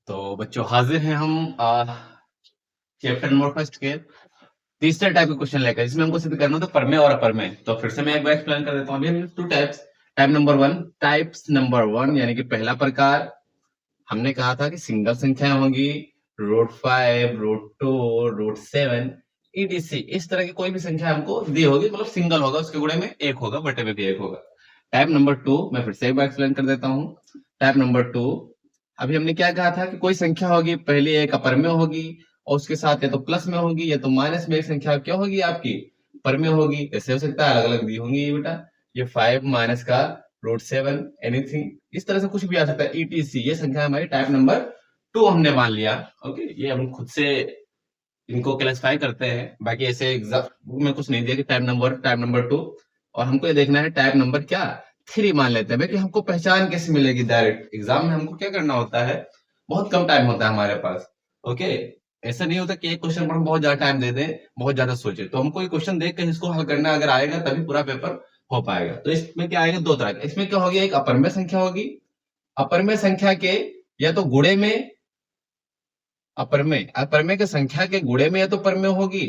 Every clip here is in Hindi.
तो बच्चों हाजिर हैं हम चैप्टर नंबर फर्स्ट के तीसरे टाइप के क्वेश्चन लेकर, जिसमें हमको सिद्ध करना था परमेय और अपर्मेय। तो फिर से मैं एक बार एक्सप्लेन कर देता हूँ। अभी two types. Types number one यानी कि पहला प्रकार हमने कहा था कि सिंगल संख्या होंगी, √5, √2, √7 ETC। इस तरह की कोई भी संख्या हमको दी होगी, मतलब सिंगल होगा, उसके गुणे में एक होगा, बटे में भी एक होगा। टाइप नंबर टू मैं फिर से एक बार एक्सप्लेन कर देता हूँ। टाइप नंबर टू, अभी हमने क्या कहा था कि कोई संख्या होगी, पहली एक अपरमेय होगी और उसके साथ या तो प्लस में होगी या तो माइनस में एक संख्या क्या होगी आपकी परमेय होगी। कैसे हो सकता है, अलग अलग दी होंगी ये बेटा। ये 5 माइनस का √7 एनीथिंग, इस तरह से कुछ भी आ सकता है ETC। ये संख्या हमारी टाइप नंबर टू हमने मान लिया। ओके, ये हम खुद से इनको क्लासिफाई करते हैं, बाकी ऐसे एग्जाम बुक में कुछ नहीं दिया कि टाइप नंबर टू। और हमको ये देखना है टाइप नंबर क्या थ्री मान लेते हैं भाई, कि हमको पहचान कैसे मिलेगी। डायरेक्ट एग्जाम में हमको क्या करना होता है, बहुत कम टाइम होता है हमारे पास। ओके, ऐसा नहीं होता कि एक क्वेश्चन पर हम बहुत ज्यादा टाइम दे दें, बहुत ज्यादा सोचे। तो हमको एक क्वेश्चन देख कर इसको हल करना अगर आएगा तभी पूरा पेपर हो पाएगा। तो इसमें क्या आएगा, दो तरह का। इसमें क्या होगी, एक अपरमेय संख्या होगी, अपरमेय संख्या के या तो गुणे में अपरमेय अपरमेय की संख्या के गुणे में या तो परमेय होगी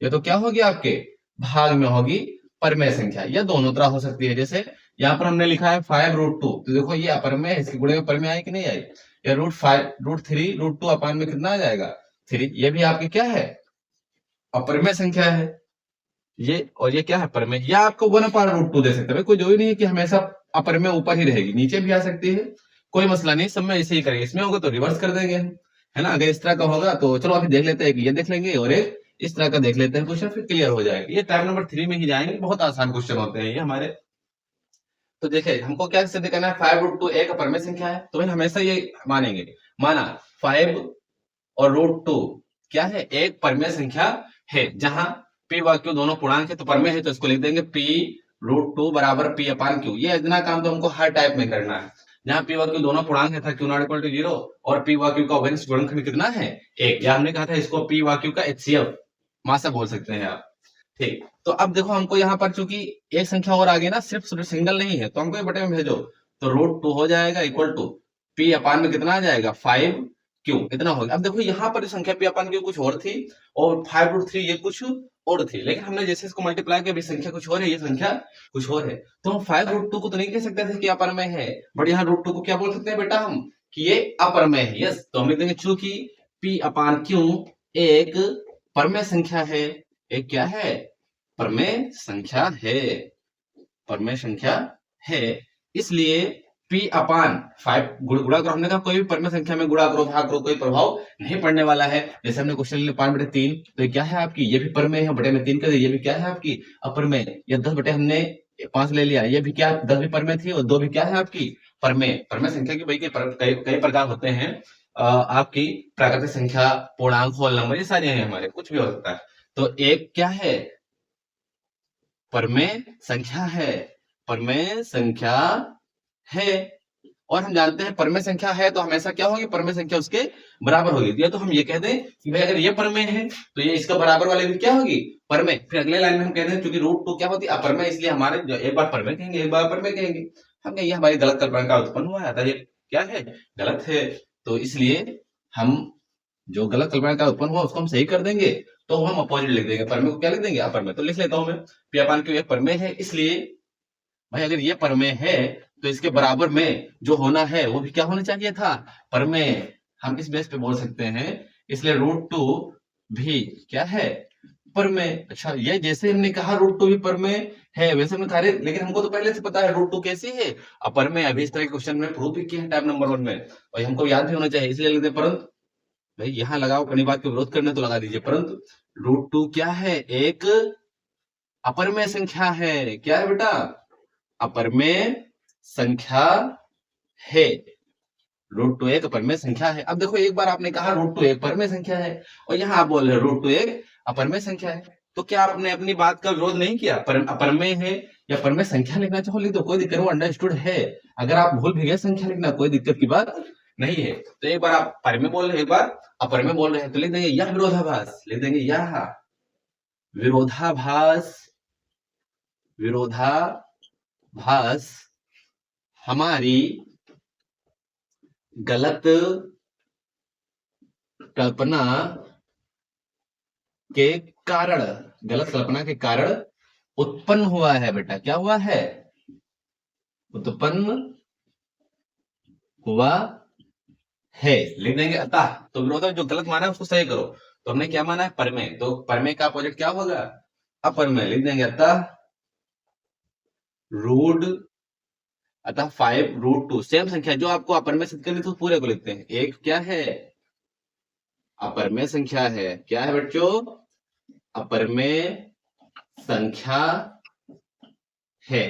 या तो क्या होगी आपके भाग में होगी परमेय संख्या, या दोनों तरह हो सकती है। जैसे यहाँ पर हमने लिखा है 5√2, तो देखो ये अपरमेय है, इसके गुणे में परमेय आई कि नहीं आई। या √5 √3 √2 अपान में कितना आ जाएगा 3, ये भी आपकी क्या है अपरमेय संख्या है ये। और ये क्या है परमेय, या आपको 1/√2 दे सकते हैं। कोई जरूरी नहीं है कि हमेशा अपरमेय ऊपर ही रहेगी, नीचे भी आ सकती है, कोई मसला नहीं, सब में ऐसे ही करेंगे। इसमें होगा तो रिवर्स कर देंगे हम, है ना। अगर इस तरह का होगा तो चलो अभी देख लेते हैं, ये देख लेंगे और एक इस तरह का देख लेते हैं क्वेश्चन, फिर क्लियर हो जाएगा। ये टाइप नंबर थ्री में ही जाएंगे, बहुत आसान क्वेश्चन होते हैं ये हमारे। तो देखिए हमको क्या सिद्ध करना है, 5√2 एक अपरमेय संख्या है, तो भाई हमेशा ये मानेंगे। माना 5 और √2 क्या है, एक परमेय संख्या है। जहां p व q दोनों पूर्णांक है तो परमेय है, तो इसको लिख देंगे p√2 बराबर p/q। ये इतना काम तो हमको हर टाइप में करना है। जहां p व q दोनों पूर्णांक है था q0 0 और p व q का अवयनिष्ठ गुणनखंड कितना है एक, या हमने कहा था इसको p व q का HCF मासा बोल सकते हैं आप। ठीक, तो अब देखो हमको यहाँ पर चूंकि एक संख्या और आ गई ना, सिर्फ सिंगल नहीं है, तो हमको ये बटे में भेजो। तो √2 हो जाएगा इक्वल टू p/, में कितना आ जाएगा 5q, इतना हो गया। अब देखो यहाँ पर संख्या p/q कुछ और थी और 5√3 ये कुछ और थी, लेकिन हमने जैसे इसको मल्टीप्लाई किया, संख्या कुछ और है, ये संख्या कुछ और है। तो हम 5√2 को तो नहीं कह सकते थे कि अपरमेय है, बट यहाँ √2 को क्या बोल सकते हैं बेटा हम, कि ये अपरमेय है। यस, तो हम लिख देंगे चूंकि p/q एक परमेय संख्या है, एक क्या है परमेय संख्या है, परमेय संख्या है, इसलिए p/5 गुणा करो। हमने कहा कोई भी परमेय संख्या में गुणा करो भाग करो, कोई प्रभाव नहीं पड़ने वाला है। जैसे हमने क्वेश्चन लिया 5/3, तो ये क्या है आपकी, ये भी परमेय है, बटे में 3 कर दिया, ये भी क्या है आपकी अपरमेय। या 10 बटे हमने 5 ले लिया, ये भी क्या 10 भी परमेय थी और 2 भी क्या है आपकी परमेय। परमेय संख्या की भाई कई प्रकार होते हैं, आपकी प्राकृतिक संख्या, पूर्णांक, होल नंबर, ये सारे हैं हमारे, कुछ भी हो सकता है। तो एक क्या है परमेय संख्या है, परमेय संख्या है। और हम जानते हैं परमेय संख्या है तो हमेशा क्या होगी, परमेय संख्या उसके बराबर होगी। या तो हम ये कह दें कि भाई अगर ये परमेय है तो ये इसका बराबर वाले भी क्या होगी परमेय। फिर अगले लाइन में हम कहते हैं क्योंकि √2 क्या होती है अपरमेय, इसलिए हमारे एक बार परमेय कहेंगे एक बार अपरमेय कहेंगे। हम ये हमारी गलत कल्पना का उत्पन्न हुआ है, ये क्या है गलत है। तो इसलिए हम जो गलत कल्पना का उत्पन्न हुआ उसको हम सही कर देंगे, तो हम अपोजिट लिख देंगे, परमेय को क्या लिख देंगे अपरमेय। तो लिख लेता हूं मैं p/q एक परमेय है, इसलिए भाई अगर ये परमेय है तो इसके बराबर में जो होना है वो भी क्या होना चाहिए था परमेय। हम इस बेस पे बोल सकते हैं, इसलिए √2 भी क्या है परमेय। अच्छा, ये जैसे हमने कहा √2 भी परमेय है, वैसे हमने कहा लेकिन हमको तो पहले से पता है √2 कैसी है अपरमेय। अभी इस तरह के क्वेश्चन में प्रूफ भी किया है टाइप नंबर 1 में, और हमको याद भी होना चाहिए, इसलिए लिखते हैं। परंतु भाई यहाँ लगाओ अपनी बात को विरोध करने तो लगा दीजिए, परंतु √2 क्या है एक अपरमेय संख्या है। क्या है बेटा अपरमेय संख्या है, √2 एक अपरमेय संख्या है। अब देखो एक बार आपने कहा √2 एक परमेय संख्या है और यहाँ आप बोल रहे हो √2 एक अपरमेय संख्या है, तो क्या आपने अपनी बात का विरोध नहीं किया। अपरमेय है या परमेय संख्या लिखना चाहो लिख दो, कोई दिक्कत, वो अंडरस्टूड है। अगर आप भूल भी गए संख्या लिखना, कोई दिक्कत की बात नहीं है। तो एक बार आप परमेय बोल रहे हैं, एक बार अपरमेय बोल रहे हैं, तो लिख देंगे यह विरोधाभास, लिख देंगे यह विरोधाभास, विरोधाभास हमारी गलत कल्पना के कारण, गलत कल्पना के कारण उत्पन्न हुआ है बेटा। क्या हुआ है? उत्पन्न हुआ है। लिख देंगे अतः। तो विरोध जो गलत माना है उसको सही करो। तो हमने क्या माना है? परमेय। तो परमेय का अपोजिट क्या होगा? अपरमेय। लिख देंगे अतः रूट, अतः 5√2 सेम संख्या जो आपको अपरमेय सिद्ध करनी तो पूरे को लिखते हैं। एक क्या है? अपरमेय संख्या है। क्या है बच्चों? अपरमेय संख्या है।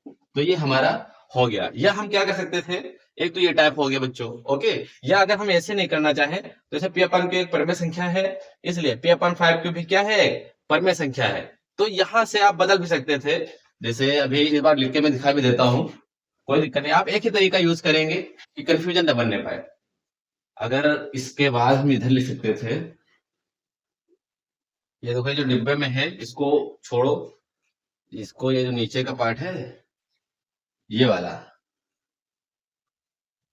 तो ये हमारा हो गया। या हम क्या कर सकते थे? एक तो ये टाइप हो गया बच्चों, ओके। या अगर हम ऐसे नहीं करना चाहें तो जैसे p/q एक परमेय संख्या है, इसलिए p/5q भी क्या है? परमेय संख्या है। तो यहां से आप बदल भी सकते थे। जैसे अभी इस बार लिख के मैं दिखा भी देता हूं, कोई दिक्कत नहीं। आप एक ही तरीका यूज करेंगे कि कंफ्यूजन न बनने पाए। अगर इसके बाद हम इधर लिख सकते थे, ये देखो जो डिब्बे में है इसको छोड़ो, इसको ये जो नीचे का पार्ट है ये वाला,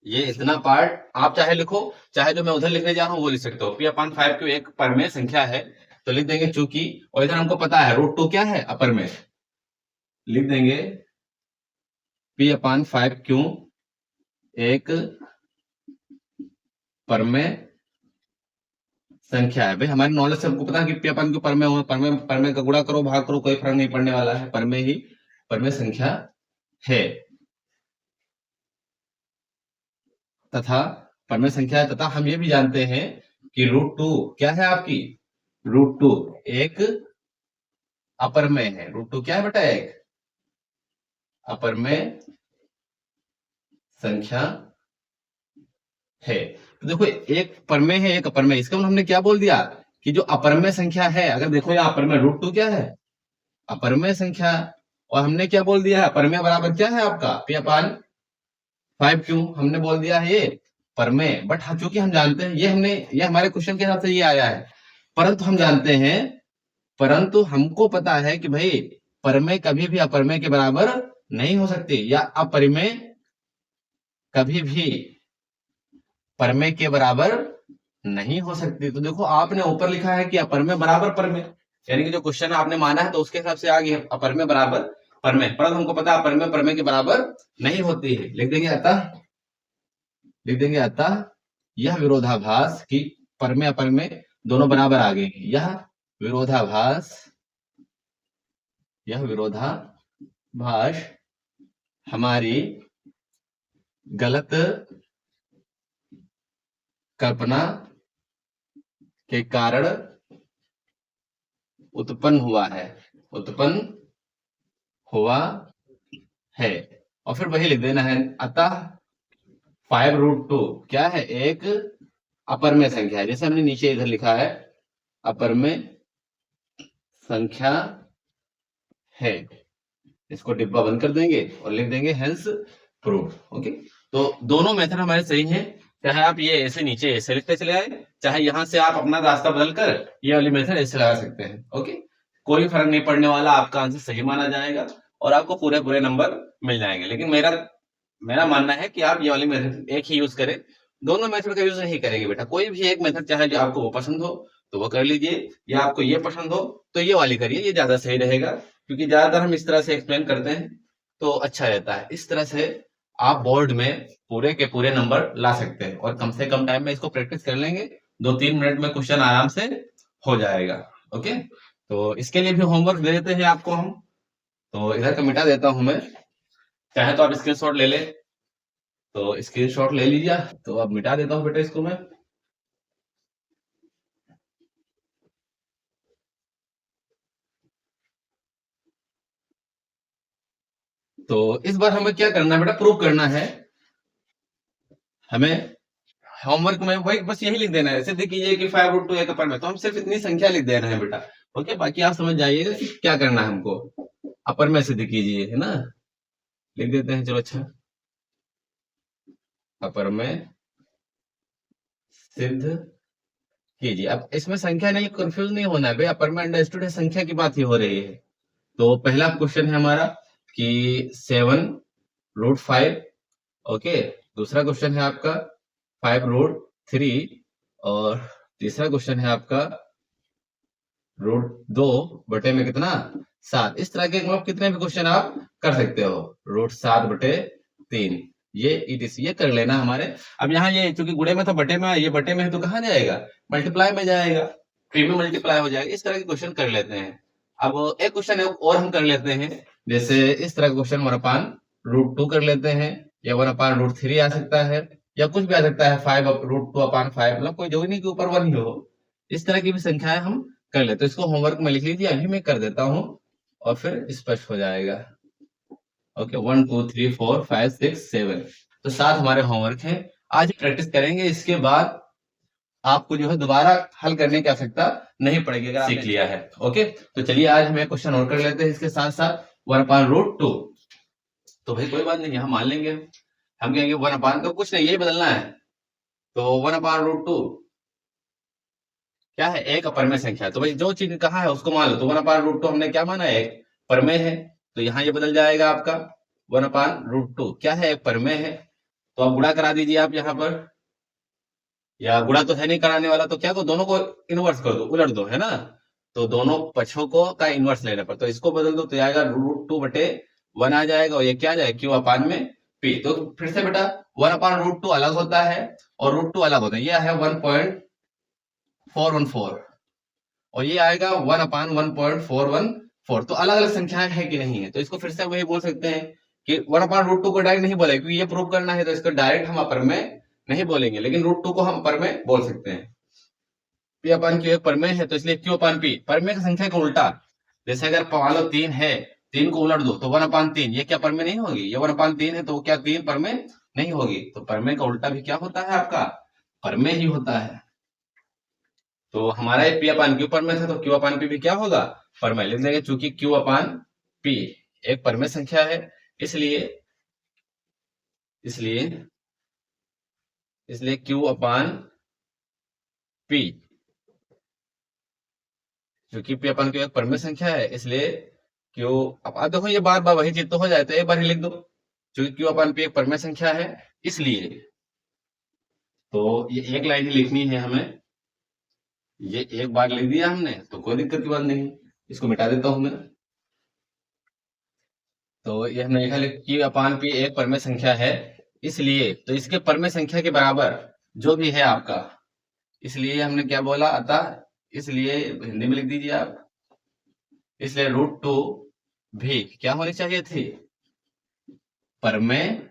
ये इतना पार्ट आप चाहे लिखो, चाहे जो मैं उधर लिखने जा रहा हूँ वो लिख सकते हो। p/5q एक परमेय संख्या है तो लिख देंगे चूंकि, और इधर हमको पता है √2 क्या है? अपरमेय। लिख देंगे p/5q एक परमेय संख्या है। भाई हमारी नॉलेज से हमको पता है कि p/q परमेय हो, परमेय परमेय का गुणा करो भाग करो कोई फर्क नहीं पड़ने वाला है, परमेय ही परमेय संख्या है। तथा परमेय संख्या है, तथा हम ये भी जानते हैं कि √2 क्या है आपकी? √2 एक अपरमेय है। √2 क्या है बेटा? एक अपरमेय संख्या है। तो देखो एक परमेय है एक अपरमेय, इसका मतलब हमने क्या बोल दिया कि जो अपरमेय संख्या है, अगर देखो यहाँ अपरमेय √2 क्या है? अपरमेय संख्या। और हमने क्या बोल दिया है? अपरमेय बराबर क्या है आपका? p/5q हमने बोल दिया है ये परमेय। बट चूंकि हम जानते हैं ये हमारे क्वेश्चन के हिसाब से ये आया है, परंतु हम जानते हैं, परंतु हमको पता है कि भाई परमेय कभी भी अपरमेय के बराबर नहीं हो सकती, या अपरिमेय कभी भी परमेय के बराबर नहीं हो सकती। तो देखो आपने ऊपर लिखा है कि अपरमेय बराबर परमेय, यानी कि जो क्वेश्चन आपने माना है तो उसके हिसाब से आ गया अपरमेय बराबर परमेय, परंतु हमको पता है अपरमेय परमेय के बराबर नहीं होती है। लिख देंगे अतः यह विरोधाभास की परमेय अपरमेय दोनों बराबर आ गए। यह विरोधाभास हमारी गलत कल्पना के कारण उत्पन्न हुआ है। और फिर वही लिख देना है, अतः 5√2 क्या है? एक अपरमेय संख्या है। जैसे हमने नीचे इधर लिखा है अपरमेय संख्या है, इसको डिब्बा बंद कर देंगे और लिख देंगे हेंस प्रूव्ड। ओके, तो दोनों मेथड हमारे सही हैं। चाहे आप ये ऐसे नीचे ऐसे लिखते चले आए, चाहे यहां से आप अपना रास्ता बदल कर ये वाली मेथड ऐसे लगा सकते हैं। ओके, कोई फर्क नहीं पड़ने वाला, आपका आंसर सही माना जाएगा और आपको पूरे पूरे नंबर मिल जाएंगे। लेकिन मेरा मानना है कि आप ये वाली मेथड एक ही यूज करें, दोनों मेथड का यूज नहीं करेंगे बेटा। कोई भी एक मेथड चाहे जो आपको वो पसंद हो तो वो कर लीजिए, या आपको ये पसंद हो तो ये वाली करिए, ये ज्यादा सही रहेगा। क्योंकि ज्यादातर हम इस तरह से एक्सप्लेन करते हैं तो अच्छा रहता है। इस तरह से आप बोर्ड में पूरे के पूरे नंबर ला सकते हैं और कम से कम टाइम में इसको प्रैक्टिस कर लेंगे, 2-3 मिनट में क्वेश्चन आराम से हो जाएगा। ओके, तो इसके लिए भी होमवर्क दे देते हैं आपको हम। तो इधर का मिटा देता हूं मैं, चाहे तो आप स्क्रीनशॉट ले ले, तो स्क्रीनशॉट ले लीजिए। तो अब मिटा देता हूं बेटा इसको मैं। तो इस बार हमें क्या करना है बेटा? प्रूव करना है हमें। होमवर्क में वही बस यही लिख देना है, सिद्ध कीजिए कि 5√2 एक अपर में, तो हम सिर्फ इतनी संख्या लिख देना है बेटा। ओके, बाकी आप समझ जाइएगा कि क्या करना है हमको। अपर में सिद्ध कीजिए, है ना? लिख देते हैं, चलो अच्छा। अपर में सिद्ध कीजिए। अब इसमें संख्या नहीं, कंफ्यूज नहीं होना है भाई, अपर में अंडरस्टूड है, संख्या की बात ही हो रही है। तो पहला क्वेश्चन है हमारा कि 7√5। ओके, दूसरा क्वेश्चन है आपका 5√3 और तीसरा क्वेश्चन है आपका रूट 2 बटे में कितना 7। इस तरह के मतलब कितने भी क्वेश्चन आप कर सकते हो। रूट 7 बटे 3 ये ETC ये कर लेना हमारे। अब यहाँ ये चूंकि गुणे में था बटे में, ये बटे में है तो कहाँ जाएगा मल्टीप्लाई में जाएगा, 3 में मल्टीप्लाई हो जाएगा। इस तरह के क्वेश्चन कर लेते हैं। अब एक क्वेश्चन और हम कर लेते हैं, जैसे इस तरह का क्वेश्चन 1/√2 कर लेते हैं, या 1/√3 आ सकता है, या कुछ भी आ सकता है 5√2/5, मतलब कोई जो नहीं के ऊपर 1 ही हो। इस तरह की भी संख्याएं हम कर लेते हैं। इसको होमवर्क में लिख लीजिए, अभी मैं कर देता हूँ और फिर स्पष्ट हो जाएगा। ओके 1 2 3 4 5 6 7 तो 7 हमारे होमवर्क हैं। आज प्रैक्टिस करेंगे, इसके बाद आपको जो है दोबारा हल करने की आवश्यकता नहीं पड़ेगी अगर सीख लिया है। ओके तो चलिए आज हम एक क्वेश्चन और कर लेते हैं इसके साथ साथ 1/√2। तो भाई कोई बात नहीं, हम मान लेंगे, हम कहेंगे 1/, तो कुछ नहीं यही बदलना है। तो 1/√2 क्या है, एक अपरमेय संख्या। तो भाई जो चीज कहा है उसको मान लो। तो 1/√2 हमने क्या माना है, एक परमेय है, तो यहाँ ये बदल जाएगा आपका 1/√2 क्या है, एक परमेय है। तो आप गुणा करा दीजिए आप यहाँ पर, या गुणा तो है नहीं कराने वाला, तो क्या को दोनों को इनवर्स कर दो, उलट दो, है ना। तो दोनों पक्षों को का इनवर्स लेने पर, तो इसको बदल दो तो आएगा √2 बटे 1 आ जाएगा, और ये क्या आ जाएगा Q/P। तो फिर से बेटा 1/√2 अलग होता है और √2 अलग होता है। यह है 1.414 और ये आएगा 1/1.414। तो अलग अलग संख्याएं है कि नहीं है, तो इसको फिर से वही बोल सकते हैं कि 1/√2 को डायरेक्ट नहीं बोले, क्योंकि ये प्रूव करना है, तो इसको डायरेक्ट हम अपर में नहीं बोलेंगे, लेकिन √2 को हम अपर में बोल सकते हैं। P/Q एक परमेय है, तो इसलिए Q/P परमेय की संख्या का उल्टा। जैसे अगर मान लो 3 है, 3 को उलट दो तो 1/3, ये क्या परमेय नहीं होगी, ये 1/3 है, तो वो क्या 3 परमेय नहीं होगी। तो परमेय का उल्टा भी क्या होता है, आपका परमेय ही होता है। तो हमारा ये P/Q परमेय था, तो Q/P भी क्या होगा, परमेय। लिख देंगे चूंकि Q/P एक परमेय संख्या है, इसलिए इसलिए इसलिए Q/P क्योंकि P/Q एक परमेय संख्या है, इसलिए Q। अब देखो ये बार बार वही चीज तो हो जाए, तो एक बार ही लिख दो, क्योंकि Q/P एक परमेय संख्या है इसलिए। तो ये एक लाइन ही लिखनी है हमें, ये एक बार लिख दिया हमने तो कोई दिक्कत की बात नहीं। इसको मिटा देता हूं मैं। तो ये हमने लिखा Q/P एक परमेय संख्या है, इसलिए तो इसके परमेय संख्या के बराबर जो भी है आपका, इसलिए हमने क्या बोला, अतः इसलिए हिंदी में लिख दीजिए आप, इसलिए √2 भी क्या होनी चाहिए थी, परमेय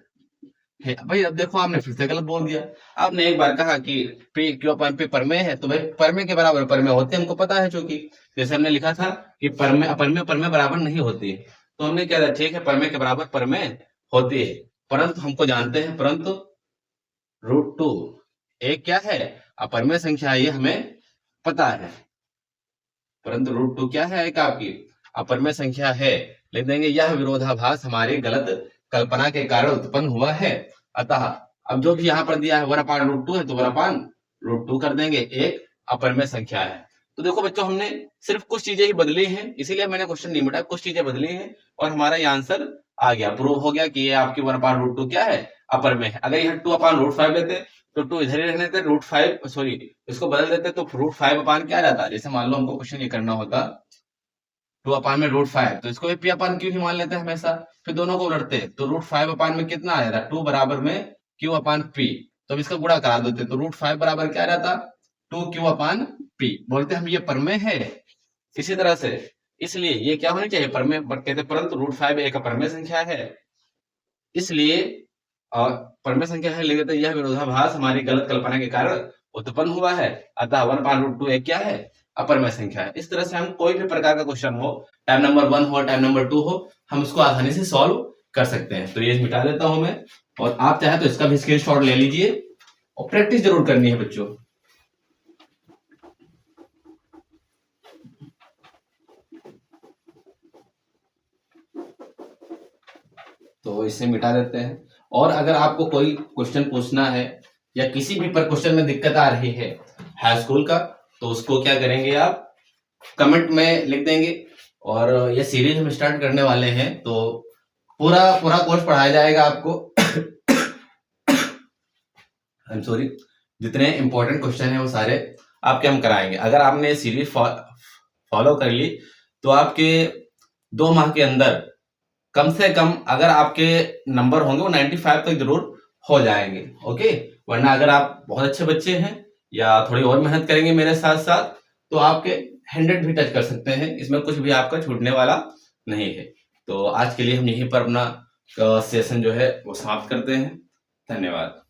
है। भाई अब देखो आपने फिर से गलत बोल दिया। आपने एक बार कहा कि Q/P परमेय है, तो भाई परमेय के बराबर परमेय होते हमको पता है, चूंकि जैसे हमने लिखा था कि परमेय अपरमेय परमेय बराबर नहीं होती है, तो हमने क्या था, ठीक है परमेय के बराबर परमेय होती है, परंतु हमको जानते हैं, परंतु √2 एक क्या है, अपरमेय संख्या, ये हमें पता है, परंतु √2 क्या है, एक आपकी अपरमेय संख्या है। लिख देंगे यह विरोधाभास हमारी गलत कल्पना के कारण उत्पन्न हुआ है। अतः अब जो भी यहाँ पर दिया है 1/√2 है, तो 1/√2 कर देंगे, एक अपरमेय संख्या है। तो देखो बच्चों, हमने सिर्फ कुछ चीजें ही बदली हैं, इसीलिए मैंने क्वेश्चन नहीं मिटा, कुछ चीजें बदली हैं और हमारा ये आंसर आ गया, प्रूव हो गया कि ये आपकी 1/√2 क्या है, अपरमेय है। अगर यह 2/√5 लेते तो 2 इधर ही रहने थे, √5 सॉरी इसको बदल देते तो √5 क्या रहता, जैसे मान लो हमको क्वेश्चन ये करना होता 2/√5, तो इसको भी P/Q ही मान लेते हैं हमेशा, फिर दोनों को उलटते तो √5 में कितना आ जाता, 2 बराबर में Q/P, तो अब इसका गुणा करा देते तो √5 बराबर क्या रहता, 2Q/P। बोलते हम ये परमेय है, इसी तरह से इसलिए ये क्या होनी चाहिए, परमेय कहते, परंतु √5 एक परमेय संख्या है, इसलिए और परमेय संख्या है, लिख देते यह विरोधाभास हमारी गलत कल्पना के कारण उत्पन्न हुआ है। अतः 1/√2 एक क्या है, अपरमेय संख्या है। इस तरह से हम कोई भी प्रकार का क्वेश्चन हो, टाइम नंबर 1 हो टाइम नंबर 2 हो, हम इसको आसानी से सॉल्व कर सकते हैं। तो ये मिटा देता हूं मैं, और आप चाहे तो इसका भी स्क्रीनशॉट ले लीजिए और प्रैक्टिस जरूर करनी है बच्चों। तो इसे मिटा देते हैं। और अगर आपको कोई क्वेश्चन पूछना है या किसी भी पर क्वेश्चन में दिक्कत आ रही है हाई स्कूल का, तो उसको क्या करेंगे, आप कमेंट में लिख देंगे। और ये सीरीज हम स्टार्ट करने वाले हैं, तो पूरा पूरा कोर्स पढ़ाया जाएगा आपको। आई एम सॉरी, जितने इंपॉर्टेंट क्वेश्चन है वो सारे आपके हम कराएंगे। अगर आपने सीरीज फॉलो कर ली तो आपके 2 माह के अंदर कम से कम अगर आपके नंबर होंगे वो 95 तक जरूर हो जाएंगे। ओके, वरना अगर आप बहुत अच्छे बच्चे हैं या थोड़ी और मेहनत करेंगे मेरे साथ साथ तो आपके 100 भी टच कर सकते हैं। इसमें कुछ भी आपका छूटने वाला नहीं है। तो आज के लिए हम यहीं पर अपना सेशन जो है वो समाप्त करते हैं। धन्यवाद।